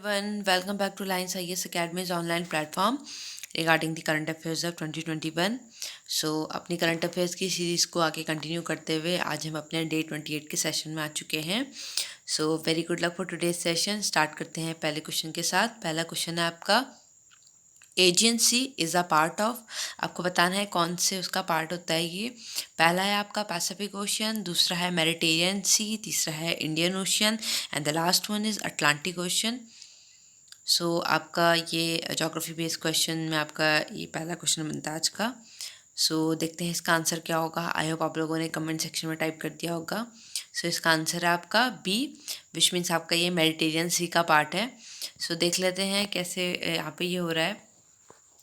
Everyone, welcome back to Lines IAS Academy's online platform regarding the current affairs of 2021. अपनी current affairs की series को आगे continue करते हुए आज हम अपने डे 28 के सेशन में आ चुके हैं. Very good luck for today's session. Start करते हैं पहले क्वेश्चन के साथ. पहला क्वेश्चन है आपका, agency is a part of. आपको बताना है कौन से उसका पार्ट होता है ये. पहला है आपका पैसिफिक ओशियन, दूसरा है मेडिटेरियन सी, तीसरा है Indian ocean and the last one is Atlantic ocean. आपका ये जोग्राफी बेस्ड क्वेश्चन में आपका ये पहला क्वेश्चन बनता है आज का. देखते हैं इसका आंसर क्या होगा. आई होप आप लोगों ने कमेंट सेक्शन में टाइप कर दिया होगा. इसका आंसर है आपका बी, विच मीन्स आपका ये मेडिटेरियन सी का पार्ट है. देख लेते हैं कैसे यहाँ पे ये हो रहा है.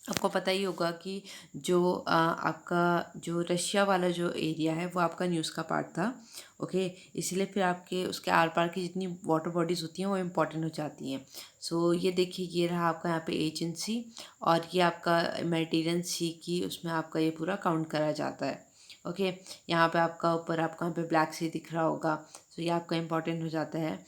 आपको पता ही होगा कि जो आपका जो रशिया वाला जो एरिया है वो आपका न्यूज़ का पार्ट था. ओके, इसलिए फिर आपके उसके आर पार की जितनी वाटर बॉडीज़ होती हैं वो इम्पॉर्टेंट हो जाती हैं. ये देखिए, ये रहा आपका यहाँ पे एजेंसी और ये आपका मेडिटेरियन सी की उसमें आपका ये पूरा काउंट करा जाता है. ओके, यहाँ पे आपका ऊपर आपका यहाँ पे ब्लैक सी दिख रहा होगा. ये आपका इम्पॉर्टेंट हो जाता है.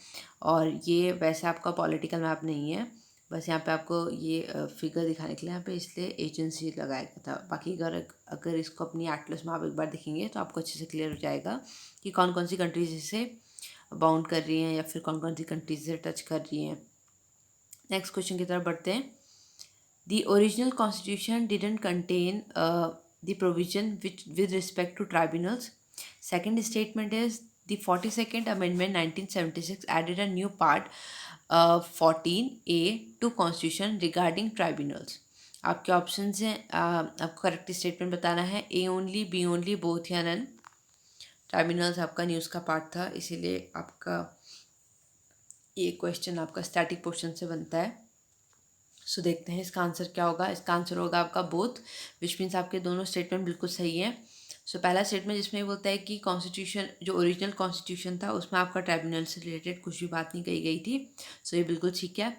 और ये वैसे आपका पॉलिटिकल मैप नहीं है, बस यहाँ पे आपको ये फिगर दिखाने के लिए यहाँ पे इसलिए एजेंसी लगाया गया था. बाकी अगर अगर इसको अपनी एटलस में आप एक बार देखेंगे तो आपको अच्छे से क्लियर हो जाएगा कि कौन कौन सी कंट्रीज इसे बाउंड कर रही हैं या फिर कौन कौन सी कंट्रीज से टच कर रही हैं. नेक्स्ट क्वेश्चन की तरफ बढ़ते हैं. The original constitution didn't contain the provision with respect to tribunals. Second statement is the 42nd Amendment 1976 added a new part 14A to Constitution regarding tribunals. आपके ऑप्शंस हैं, आपको करेक्ट स्टेटमेंट बताना है. ए only, B only, both या none. Tribunals आपका news का part था, इसीलिए आपका ये क्वेश्चन आपका स्टैटिक पोर्शन से बनता है. देखते हैं इसका आंसर क्या होगा. इसका आंसर होगा आपका बोथ, विच मीन्स आपके दोनों स्टेटमेंट बिल्कुल सही हैं. पहला स्टेटमेंट जिसमें बोलता है कि कॉन्स्टिट्यूशन जो ओरिजिनल कॉन्स्टिट्यूशन था उसमें आपका ट्राइब्यूनल से रिलेटेड कुछ भी बात नहीं कही गई थी. ये बिल्कुल ठीक है.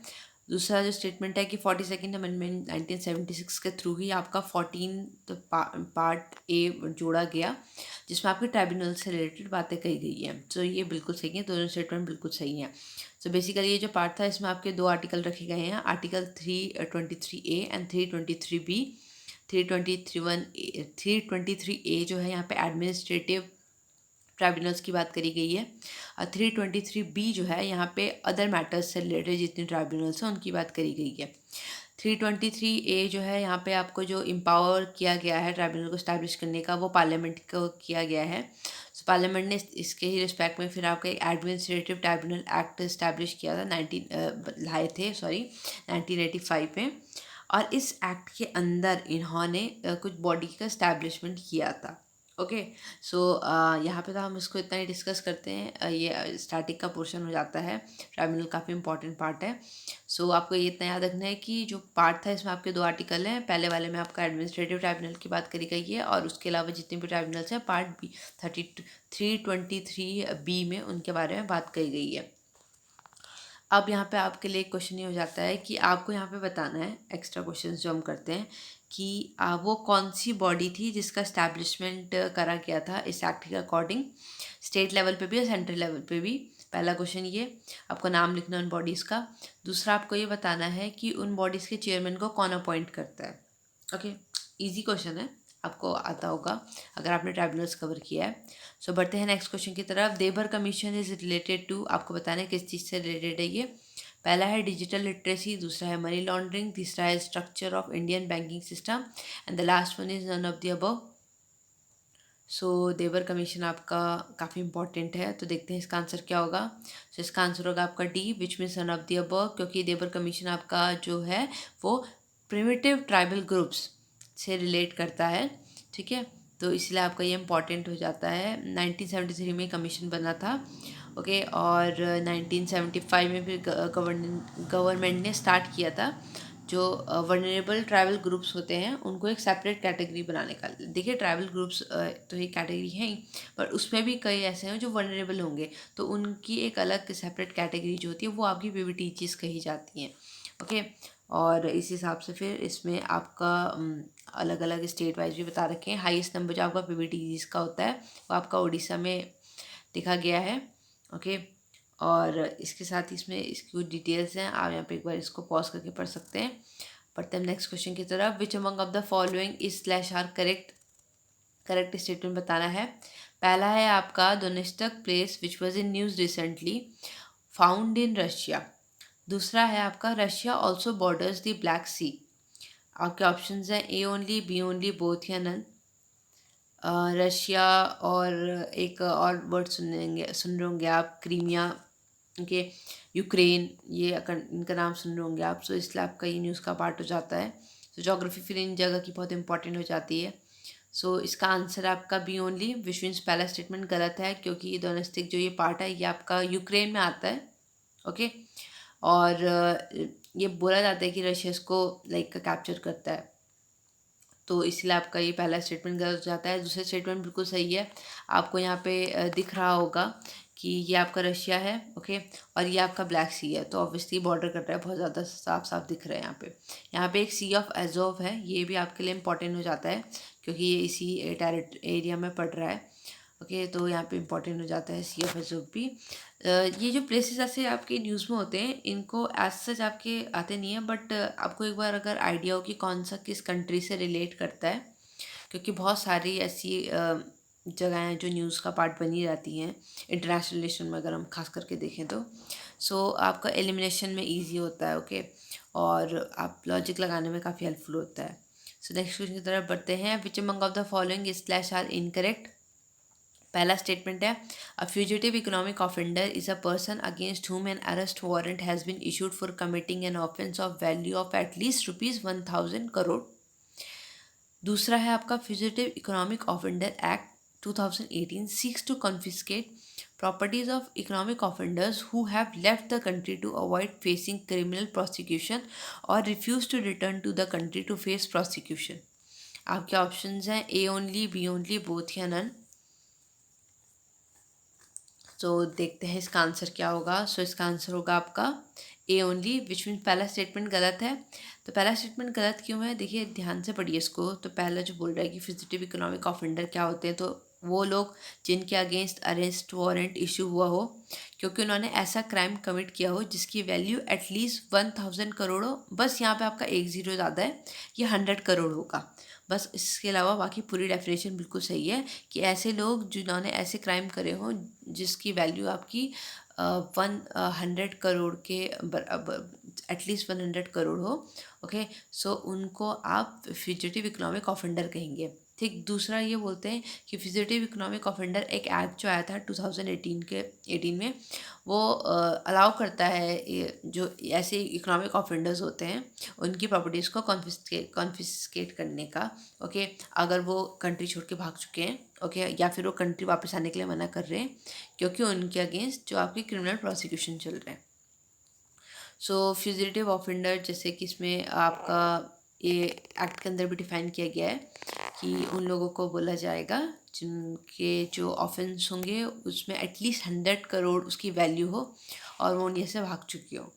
दूसरा जो स्टेटमेंट है कि 42nd अमेंडमेंट 1976 के थ्रू ही आपका 14 पार्ट ए जोड़ा गया जिसमें आपके ट्राइब्यूनल से रिलेटेड बातें कही गई हैं. ये बिल्कुल सही है, दोनों स्टेटमेंट बिल्कुल सही हैं. बेसिकली ये जो पार्ट था इसमें आपके दो आर्टिकल रखे गए हैं, article 323A and 323B. 323A जो है यहाँ पे एडमिनिस्ट्रेटिव ट्राइब्यूनल्स की बात करी गई है और 323B जो है यहाँ पे अदर मैटर्स से रिलेटेड जितनी ट्राइब्यूनल्स हैं उनकी बात करी गई है. 323A जो है यहाँ पे आपको जो एम्पावर किया गया है ट्राइब्यूनल को स्टैब्लिश करने का वो पार्लियामेंट को किया गया है. पार्लियामेंट ने इसके ही रिस्पेक्ट में फिर आपका एक एडमिनिस्ट्रेटिव ट्राइब्यूनल एक्ट इस्टेब्लिश किया था 1985 में. और इस एक्ट के अंदर इन्होंने कुछ बॉडी का इस्टेब्लिशमेंट किया था. ओके, यहाँ पे तो हम इसको इतना ही डिस्कस करते हैं. ये स्टैटिक का पोर्शन हो जाता है. ट्राइब्यूनल काफ़ी इंपॉर्टेंट पार्ट है. आपको ये इतना याद रखना है कि जो पार्ट था इसमें आपके दो आर्टिकल हैं. पहले वाले में आपका एडमिनिस्ट्रेटिव ट्राइब्यूनल की बात करी गई है और उसके अलावा जितने भी ट्राइब्यूनल्स हैं पार्ट बी 323B में उनके बारे में बात कही गई है. अब यहाँ पे आपके लिए क्वेश्चन ये हो जाता है कि आपको यहाँ पे बताना है, एक्स्ट्रा क्वेश्चन जो हम करते हैं, कि वो कौन सी बॉडी थी जिसका इस्टेब्लिशमेंट करा गया था इस एक्ट के अकॉर्डिंग, स्टेट लेवल पे भी और सेंट्रल लेवल पे भी. पहला क्वेश्चन ये, आपको नाम लिखना उन बॉडीज़ का. दूसरा आपको ये बताना है कि उन बॉडीज़ के चेयरमैन को कौन अपॉइंट करता है. ओके, ईजी क्वेश्चन है, आपको आता होगा अगर आपने ट्राइब्यूनल्स कवर किया है. बढ़ते हैं नेक्स्ट क्वेश्चन की तरफ. देबर कमीशन इज रिलेटेड टू, आपको बताना है किस चीज़ से रिलेटेड है ये. पहला है डिजिटल लिटरेसी, दूसरा है मनी लॉन्ड्रिंग, तीसरा है structure of Indian banking system and the last one is none of the above. Dhebar commission आपका काफ़ी इंपॉर्टेंट है, तो देखते हैं इसका आंसर क्या होगा. इसका आंसर होगा आपका D, which means none of the above, क्योंकि देबर कमीशन आपका जो है वो प्रिमिटिव ट्राइबल ग्रुप्स से रिलेट करता है. ठीक है, तो इसलिए आपका ये इम्पॉर्टेंट हो जाता है. 1973 में कमीशन बना था. ओके, और 1975 में फिर गवर्नमेंट ने स्टार्ट किया था जो वनरेबल ट्राइबल ग्रुप्स होते हैं उनको एक सेपरेट कैटेगरी बनाने का. देखिए, ट्राइबल ग्रुप्स तो एक कैटेगरी है ही, पर उसमें भी कई ऐसे हैं जो वनरेबल होंगे, तो उनकी एक अलग सेपरेट कैटेगरी जो होती है वो आपकी पीवीटीचीज़ कही जाती हैं. ओके, और इस हिसाब से फिर इसमें आपका अलग अलग स्टेट वाइज भी बता रखे हैं. हाईएस्ट नंबर जो आपका पीवीटीचीज़ का होता है वो आपका उड़ीसा में दिखा गया है. ओके, और इसके साथ ही इसमें इसकी कुछ डिटेल्स हैं, आप यहाँ पे एक बार इसको पॉज करके पढ़ सकते हैं। पढ़ते हैं नेक्स्ट क्वेश्चन की तरफ। Which among of the following is slash are correct statement बताना है। पहला है आपका Donetsk place which was in news recently found in Russia. दूसरा है आपका Russia also borders the Black Sea. आपके ऑप्शंस हैं A only, B only, both या नन। रशिया और एक और वर्ड सुन रहे होंगे आप, क्रीमिया के, यूक्रेन, ये इनका नाम सुन रहे होंगे आप। सो इसलिए आपका ये न्यूज़ का पार्ट हो जाता है। तो जोग्राफी फिर इन जगह की बहुत इंपॉर्टेंट हो जाती है। सो इसका आंसर आपका बी ओनली, विच मीन्स पहला स्टेटमेंट गलत है, क्योंकि ये डोमेस्टिक जो ये पार्ट है ये आपका यूक्रेन में आता है। ओके, और ये बोला जाता है कि रशिया इसको लाइक कैप्चर करता है, तो इसलिए आपका ये पहला स्टेटमेंट गलत हो जाता है। दूसरा स्टेटमेंट बिल्कुल सही है। आपको यहाँ पे दिख रहा होगा कि ये आपका रशिया है, ओके, और ये आपका ब्लैक सी है, तो ऑब्वियसली बॉर्डर कट रहा है, बहुत ज़्यादा साफ साफ दिख रहा है यहाँ पे। यहाँ पे एक सी ऑफ एजोव है, ये भी आपके लिए इंपॉर्टेंट हो जाता है क्योंकि ये इसी एरिया में पड़ रहा है। ओके, तो यहाँ पे इंपॉर्टेंट हो जाता है सी ऑफ एजोव भी। ये जो प्लेसेस ऐसे आपके न्यूज़ में होते हैं, इनको एज सच आपके आते नहीं हैं, बट आपको एक बार अगर आइडिया हो कि कौन सा किस कंट्री से रिलेट करता है, क्योंकि बहुत सारी ऐसी जगह हैं जो न्यूज़ का पार्ट बनी रहती हैं इंटरनेशनल रिलेशन में, अगर हम खास करके देखें तो। सो आपका एलिमिनेशन में ईजी होता है, ओके, और आप लॉजिक लगाने में काफ़ी हेल्पफुल होता है। सो नेक्स्ट क्वेश्चन की तरफ बढ़ते हैं। Which among of the following is slash are incorrect. पहला स्टेटमेंट है a fugitive economic offender is a person against whom an arrest warrant has been issued for committing an offence of value of at least ₹1000 crore. दूसरा है आपका fugitive economic offender act 2018 seeks to confiscate properties of economic offenders who have left the country to avoid facing criminal prosecution or refuse to return to the country to face prosecution। आपके options हैं A only, B only, both या none. तो देखते हैं इसका answer क्या होगा। सो इसका आंसर होगा आपका ए ओनली, विच मीन पहला स्टेटमेंट गलत है। तो पहला स्टेटमेंट गलत क्यों है, देखिए ध्यान से पढ़िए इसको। तो पहला जो बोल रहा है कि फ्यूजिटिव इकोनॉमिक ऑफेंडर क्या होते हैं, तो वो लोग जिनके अगेंस्ट अरेस्ट वारंट इशू हुआ हो क्योंकि उन्होंने ऐसा क्राइम कमिट किया हो जिसकी वैल्यू एटलीस्ट 1000 करोड़ हो। बस यहाँ पे आपका एक ज़ीरो ज़्यादा है, ये 100 करोड़ होगा बस। इसके अलावा बाकी पूरी डेफिनेशन बिल्कुल सही है कि ऐसे लोग जिन्होंने ऐसे क्राइम करे हों जिसकी वैल्यू आपकी 100 करोड़ के एटलीस्ट 100 करोड़ हो, ओके, सो उनको आप फ्यूजिटिव इकोनॉमिक ऑफेंडर कहेंगे। ठीक, दूसरा ये बोलते हैं कि फ्यूजिटिव इकोनॉमिक ऑफेंडर एक एक्ट जो आया था 2018 में, वो अलाउ करता है जो ऐसे इकोनॉमिक ऑफेंडर्स होते हैं उनकी प्रॉपर्टीज़ को कॉन्फिस्केट करने का, ओके, अगर वो कंट्री छोड़ के भाग चुके हैं, ओके, या फिर वो कंट्री वापस आने के लिए मना कर रहे हैं क्योंकि उनके अगेंस्ट जो आपकी क्रिमिनल प्रोसिक्यूशन चल रहे हैं। सो फ्यूजिटिव ऑफेंडर जैसे कि इसमें आपका ये एक्ट के अंदर भी डिफाइन किया गया है कि उन लोगों को बोला जाएगा जिनके जो ऑफेंस होंगे उसमें एटलीस्ट 100 करोड़ उसकी वैल्यू हो और वो इंडिया से भाग चुकी हो।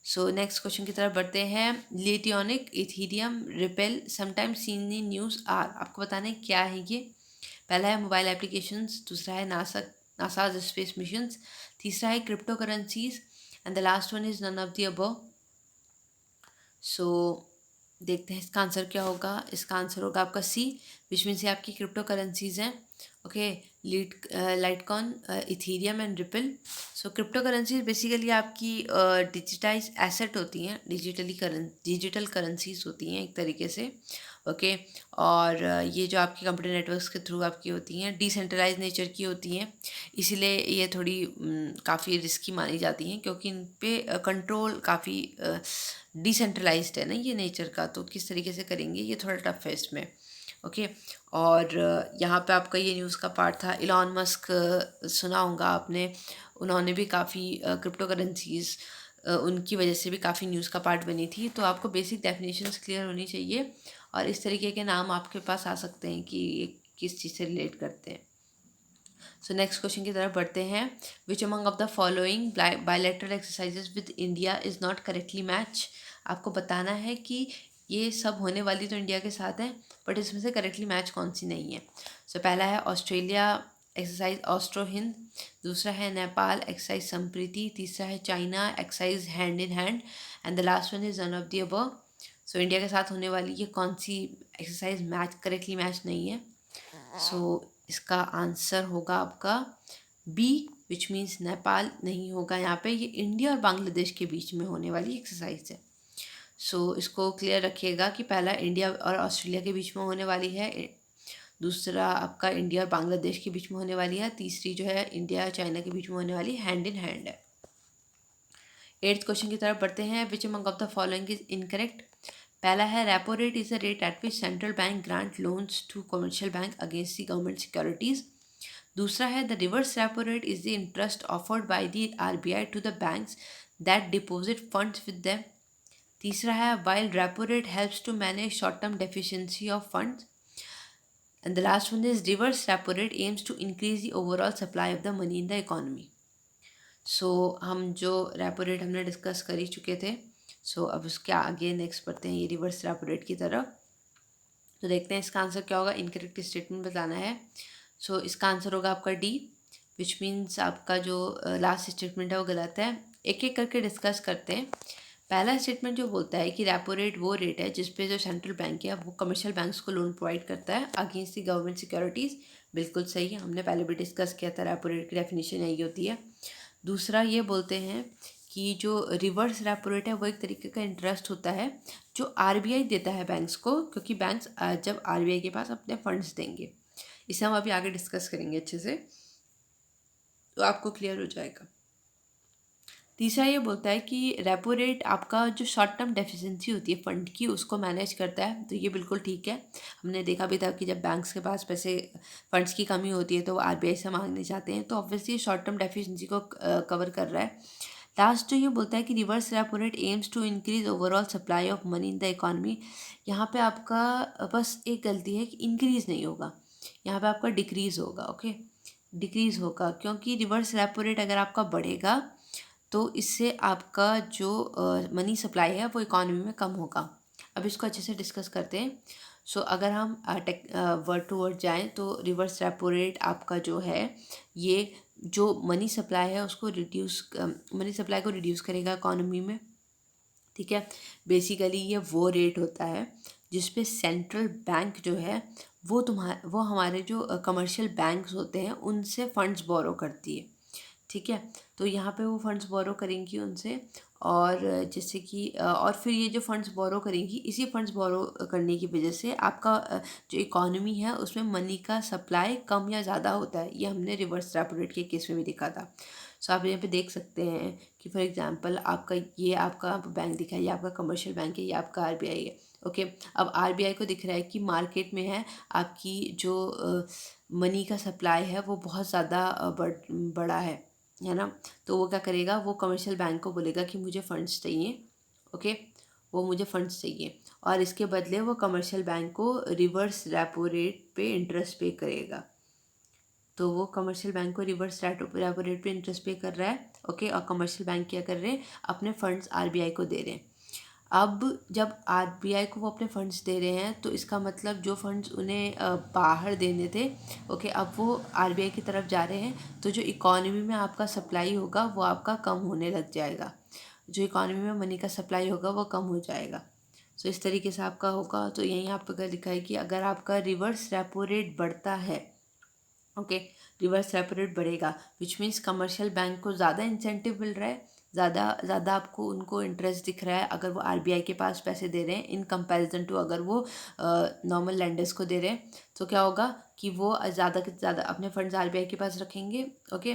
सो नेक्स्ट क्वेश्चन की तरफ बढ़ते हैं। लिथियोनिक Ethereum Ripple sometimes seen in news are. आपको बताना है क्या है ये। पहला है मोबाइल एप्लीकेशंस, दूसरा है नासा स्पेस मिशंस, तीसरा है cryptocurrencies, and the last one is none of the above. So देखते हैं इसका आंसर क्या होगा। इसका आंसर होगा आपका सी, विच मीन्स ये आपकी क्रिप्टो करेंसीज हैं, okay, Litecoin, Ethereum and ripple. So crypto currencies basically आपकी डिजिटाइज एसेट होती हैं, डिजिटल करेंसीज होती हैं एक तरीके से, ओके, और ये जो आपके कंप्यूटर नेटवर्क्स के थ्रू आपकी होती हैं, डिसेंट्रलाइज नेचर की होती हैं, इसीलिए ये थोड़ी काफ़ी रिस्की मानी जाती हैं क्योंकि इन पे कंट्रोल काफ़ी डिसेंट्रलाइज्ड है ना ये नेचर का, तो किस तरीके से करेंगे ये थोड़ा टफ है इसमें, ओके। और यहाँ पे आपका ये न्यूज़ का पार्ट था इलॉन मस्क, सुना होगा आपने, उन्होंने भी काफ़ी क्रिप्टो करेंसीज उनकी वजह से भी काफ़ी न्यूज़ का पार्ट बनी थी। तो आपको बेसिक डेफिनेशंस क्लियर होनी चाहिए और इस तरीके के नाम आपके पास आ सकते हैं कि ये किस चीज़ से रिलेट करते हैं। सो नेक्स्ट क्वेश्चन की तरफ बढ़ते हैं। Which among of the following bilateral exercises with India is not correctly match. आपको बताना है कि ये सब होने वाली तो इंडिया के साथ है बट इसमें से करेक्टली मैच कौन सी नहीं है। सो पहला है ऑस्ट्रेलिया एक्सरसाइज ऑस्ट्रो हिंद, दूसरा है नेपाल एक्सरसाइज संप्रीति, तीसरा है China exercise hand in hand, and the last one is none of the above. So India के साथ होने वाली ये कौन सी एक्सरसाइज मैच करेक्टली मैच नहीं है? सो इसका आंसर होगा आपका बी, विच मीन्स नेपाल नहीं होगा यहाँ पे। ये इंडिया और बांग्लादेश के बीच में होने वाली एक्सरसाइज है। सो इसको क्लियर रखिएगा कि पहला इंडिया और ऑस्ट्रेलिया के बीच में होने वाली है, दूसरा आपका इंडिया और बांग्लादेश के बीच में होने वाली है, तीसरी जो है इंडिया और चाइना के बीच में होने वाली हैंड इन हैंड है। 8th क्वेश्चन की तरफ बढ़ते हैं। Which among of the following is incorrect? पहला है repo rate is the rate at which central bank grant loans to commercial bank against the government securities. दूसरा है the reverse repo rate is the interest offered by the RBI to the banks that deposit funds with them. तीसरा है while repo rate helps to manage short term deficiency of funds, and the last one is reverse repo rate aims to increase the overall supply of the money in the economy. So हम जो repo rate हमने discuss कर ही चुके थे। सो अब उसके आगे next बढ़ते हैं ये रिवर्स रेपो रेट की तरफ। तो देखते हैं इसका आंसर क्या होगा। इनकरेक्ट स्टेटमेंट बताना है। सो इसका आंसर होगा आपका डी, विच मीन्स आपका जो लास्ट स्टेटमेंट है वो गलत है। एक एक करके डिस्कस करते हैं। पहला स्टेटमेंट जो बोलता है कि रेपो रेट वो रेट है जिस पे जो सेंट्रल बैंक है वो कमर्शियल बैंक्स को लोन प्रोवाइड करता है अगेंस्ट द गवर्नमेंट सिक्योरिटीज़। बिल्कुल सही है, हमने पहले भी डिस्कस किया था। रेपो रेट की डेफिनेशन यही होती है। दूसरा ये बोलते हैं कि जो रिवर्स रेपो रेट है वो एक तरीके का इंटरेस्ट होता है जो आरबीआई देता है बैंक्स को, क्योंकि बैंक्स जब आरबीआई के पास अपने फंड्स देंगे। इसे हम अभी आगे डिस्कस करेंगे अच्छे से, तो आपको क्लियर हो जाएगा। तीसरा ये बोलता है कि रेपो रेट आपका जो शॉर्ट टर्म डेफिशिएंसी होती है फंड की उसको मैनेज करता है, तो ये बिल्कुल ठीक है। हमने देखा भी था कि जब बैंक्स के पास पैसे फंड्स की कमी होती है तो वो आरबीआई से मांगने जाते हैं, तो ऑब्वियसली शॉर्ट टर्म डेफिशिएंसी को कवर कर रहा है। लास्ट जो ये बोलता है कि reverse repo rate aims to increase overall supply of money in the economy. यहाँ पे आपका बस एक गलती है कि इंक्रीज़ नहीं होगा, यहाँ पे आपका डिक्रीज़ होगा। ओके, डिक्रीज़ होगा क्योंकि रिवर्स रेपो रेट अगर आपका बढ़ेगा तो इससे आपका जो मनी सप्लाई है वो इकॉनमी में कम होगा। अब इसको अच्छे से डिस्कस करते हैं। सो अगर हम वर्ड टू वर्ड जाएँ तो रिवर्स रेपो रेट आपका जो है ये जो मनी सप्लाई है उसको मनी सप्लाई को रिड्यूस करेगा इकॉनमी में। ठीक है, बेसिकली ये वो रेट होता है जिस पे सेंट्रल बैंक जो है वो हमारे जो कमर्शियल बैंक्स होते हैं उनसे फंड्स बोरो करती है। ठीक है, तो यहाँ पे वो फंड्स बोरो करेंगी उनसे, और जैसे कि और फिर ये जो फंड्स बोरो करेंगी इसी फंड्स बोरो करने की वजह से आपका जो इकॉनमी है उसमें मनी का सप्लाई कम या ज़्यादा होता है। ये हमने रिवर्स रेपो रेट के केस में भी देखा था। सो आप यहाँ पे देख सकते हैं कि फॉर एग्जांपल आपका बैंक दिखा है, ये आपका कमर्शियल बैंक है, ये आपका आरबीआई है। ओके, अब आरबीआई को दिख रहा है कि मार्केट में है आपकी जो मनी का सप्लाई है वो बहुत ज़्यादा बड़ा है ना, तो वो क्या करेगा, वो कमर्शियल बैंक को बोलेगा कि मुझे फंड्स चाहिए। ओके, वो मुझे फंड्स चाहिए और इसके बदले वो कमर्शियल बैंक को रिवर्स रेपो रेट पे इंटरेस्ट पे करेगा। तो वो कमर्शियल बैंक को रिवर्स रेपो रेट पे इंटरेस्ट पे कर रहा है। ओके, और कमर्शियल बैंक क्या कर रहे हैं, अपने फंड्स आरबीआई को दे रहे हैं। अब जब आरबीआई को वो अपने फंड्स दे रहे हैं तो इसका मतलब जो फंड्स उन्हें बाहर देने थे, ओके, अब वो आरबीआई की तरफ जा रहे हैं, तो जो इकॉनमी में आपका सप्लाई होगा वो आपका कम होने लग जाएगा। जो इकॉनमी में मनी का सप्लाई होगा वो कम हो जाएगा। सो इस तरीके से आपका होगा। तो यहीं आपका लिखा है कि अगर आपका रिवर्स रेपो रेट बढ़ता है, ओके, रिवर्स रेपो रेट बढ़ेगा विच मीन्स कमर्शियल बैंक को ज़्यादा इंसेंटिव मिल रहा है, ज़्यादा आपको उनको इंटरेस्ट दिख रहा है अगर वो आरबीआई के पास पैसे दे रहे हैं इन कंपैरिजन टू अगर वो नॉर्मल लैंडर्स को दे रहे हैं। तो क्या होगा कि वो ज़्यादा से ज़्यादा अपने फंड्स आरबीआई के पास रखेंगे। ओके,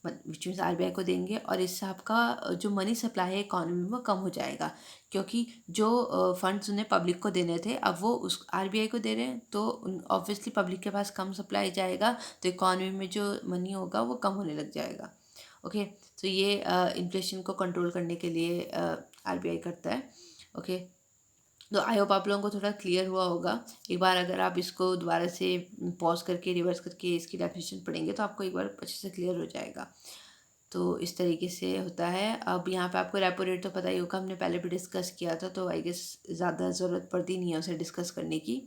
विच मीन्स आरबीआई को देंगे और इससे आपका जो मनी सप्लाई है इकॉनमी में कम हो जाएगा, क्योंकि जो फंड्स उन्हें पब्लिक को देने थे अब वो उस आरबीआई को दे रहे हैं, तो ऑब्वियसली पब्लिक के पास कम सप्लाई जाएगा तो इकॉनमी में जो मनी होगा वो कम होने लग जाएगा। ओके, तो ये इन्फ्लेशन को कंट्रोल करने के लिए आरबीआई करता है। ओके, तो आई होप आप लोगों को थोड़ा क्लियर हुआ होगा। एक बार अगर आप इसको दोबारा से पॉज करके रिवर्स करके इसकी डेफिनेशन पढ़ेंगे तो आपको एक बार अच्छे से क्लियर हो जाएगा। तो इस तरीके से होता है। अब यहाँ पे आपको रेपो रेट तो पता ही होगा, हमने पहले भी डिस्कस किया था, तो आई गेस ज़्यादा ज़रूरत पड़ती नहीं है उसे डिस्कस करने की।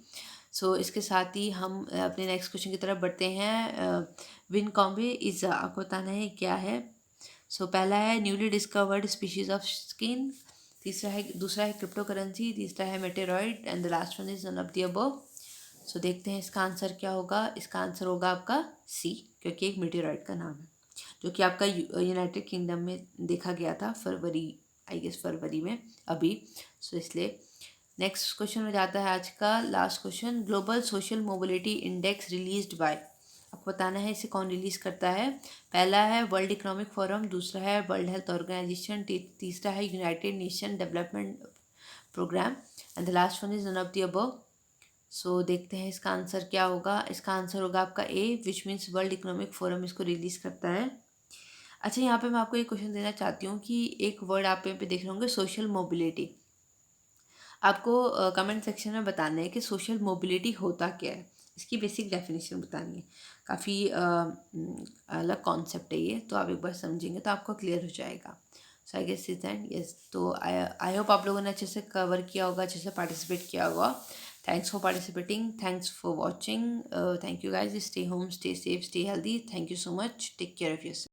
सो इसके साथ ही हम अपने नेक्स्ट क्वेश्चन की तरफ बढ़ते हैं। विनकॉम्बे इज़ आपको बताना है क्या है। सो पहला है newly discovered species of skin, दूसरा है क्रिप्टो करेंसी, तीसरा है meteoroid and the last one is none of the above. So देखते हैं इसका आंसर क्या होगा। इसका आंसर होगा आपका सी, क्योंकि एक मेटेरॉइड का नाम है जो कि आपका यूनाइटेड किंगडम में देखा गया था फरवरी, आई गेस फरवरी में अभी। सो इसलिए नेक्स्ट क्वेश्चन में जाता है आज का last question. Global social mobility index released by, आपको बताना है इसे कौन रिलीज करता है। पहला है वर्ल्ड इकोनॉमिक फोरम, दूसरा है वर्ल्ड हेल्थ ऑर्गेनाइजेशन, तीसरा है United Nation Development Programme and the last one is none of the above. So देखते हैं इसका आंसर क्या होगा। इसका आंसर होगा आपका A, which means World Economic Forum इसको रिलीज करता है। अच्छा, यहाँ पे मैं आपको एक क्वेश्चन देना चाहती हूँ कि एक वर्ड आप यहाँ पे देख रहे होंगे सोशल मोबिलिटी। आपको कमेंट सेक्शन में बताना है कि सोशल मोबिलिटी होता क्या है, इसकी बेसिक डेफिनेशन बतानी है। काफ़ी अलग कॉन्सेप्ट है ये, तो आप एक बार समझेंगे तो आपको क्लियर हो जाएगा। So I guess is and yes, तो आई होप आप लोगों ने अच्छे से कवर किया होगा, अच्छे से पार्टिसिपेट किया होगा। Thanks for participating, thanks for watching, thank you guys, stay home, stay safe, stay healthy, thank you so much, take care of yourself.